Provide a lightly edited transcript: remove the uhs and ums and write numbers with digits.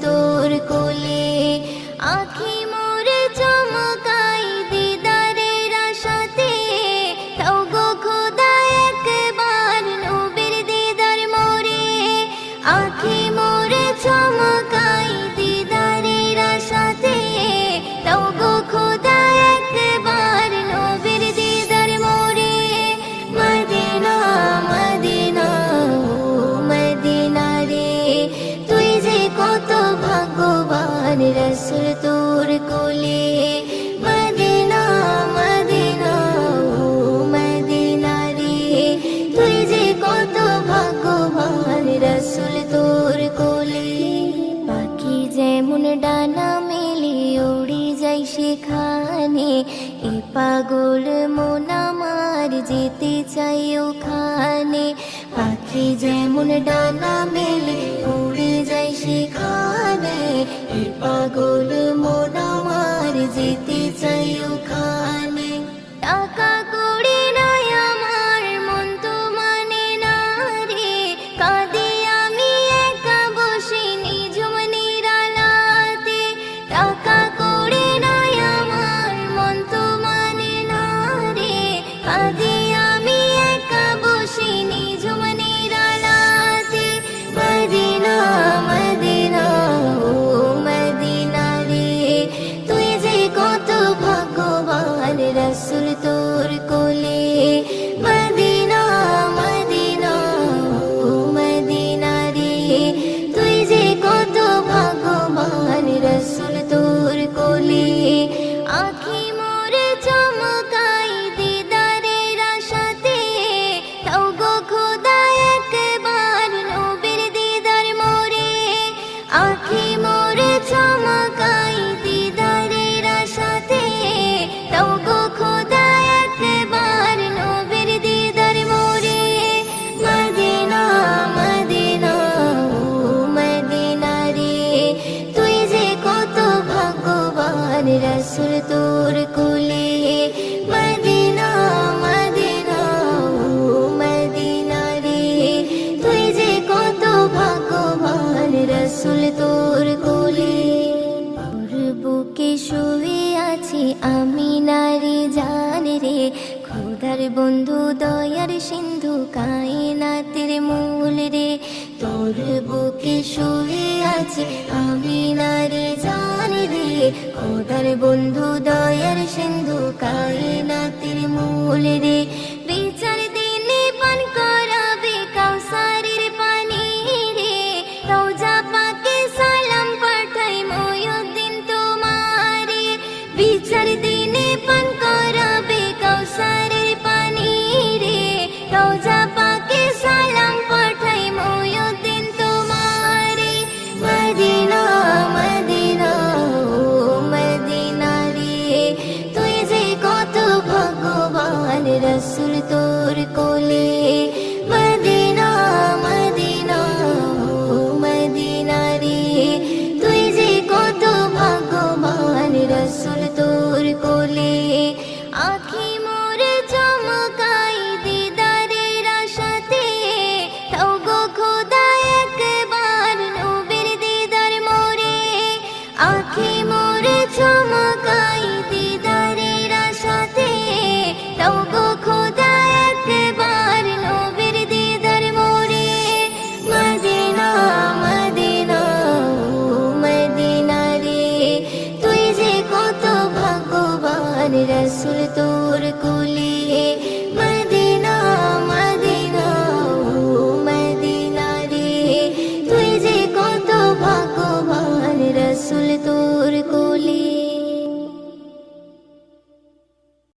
তোর কোলে। আখি মোরে চমকাই দিদারের আশাতে, দাও গো খোদা একবার নবীর দিদার মোরে। আখি মোরে চমকাই দিদারের আশাতে, দাও গো খোদা একবার নবীর দিদার মোরে। মদিনা মদিনা ও মদিনা রে, তুই যে কত ভাগ্যবান রাসূল তোর কোলে। মদিনা মদিনা ও মদিনা রে, তুই যে কত ভাগ্যবান রাসূল তোর কোলে। পাখি যেমন ডানা মেলে উড়ে যায় সেখানে, এ পাগল মন আমার যেতে চাই ওখানে। পাখি যেমন ডানা মেলে উড়ে যায় সেখানে, এ পাগল মন আমার যেতে চাই ওখানে। টাকা কড়ি নাই আমার মন তো মানে না রে, কাঁদে আমি একা বসে নিঝুম নিরালাতে। টাকা কড়ি নাই আমার মন তো মানে না রে, কাঁদে আমি একা বসে নিঝুম নিরালাতে। মদিনা মদিনা ও মদিনা রে, তুই যে কত ভাগ্যবান রাসূল তোর কোলে। মদিনা মদিনা ও মদিনা রে, তুই যে কত ভাগ্যবান রাসূল তোর কোলে। আখি মোরে চমকাই দিদারের আশাতে, দাও গো খোদা একবার নবীর দিদার মোরে। আখি মোরে চমকাই দিদারের আশাতে, দাও গো খোদা একবার নবীর দিদার মোরে। মদিনা মদিনা ও মদিনা রে, তুই যে কত ভাগ্যবান রাসূল তোর কোলে। মদিনা মদিনা ও মদিনা রে, তুই যে কত ভাগ্যবান রাসূল তোর কোলে। তোর বুকে শুয়ে আছি আমি নারী জান রে, খোদার বন্ধু দয়ার সিন্ধু কায়নাতের মূল রে। তোর বুকে শুয়ে আছি আমি নারী জান রে, খোদার বন্ধু দয়ার সিন্ধু কায়নাতের মূল রে। বিচার দিনে পান করাবে কাউসারের পানি রে, রওজা পাকে সালাম পাঠাই ময়ুদ্দিন তোমারে। বিচার দিনে পান করাবে কাউসারের পানি রে, রওজা পাকে সালাম পাঠাই ময়ুদ্দিন তোমারে। মদিনা মদিনা ও মদিনা রে, তুই যে কত ভাগ্যবান রাসূল তোর কোলে। মদিনা মদিনা ও মদিনা রে, তুই যে কত ভাগ্যবান রাসূল তোর কোলে। আখি মোরে চমকাই দিদারের আশাতে, দাও গো খোদা একবার নবীর দিদার মোরে। আখি মোরে চমকাই দিদারের আশাতে, দাও গো খোদা একবার নবীর দিদার মোরে। মদিনা মদিনা ও মদিনা রে, তুই যে কত ভাগ্যবান রাসূল তোর কোলে।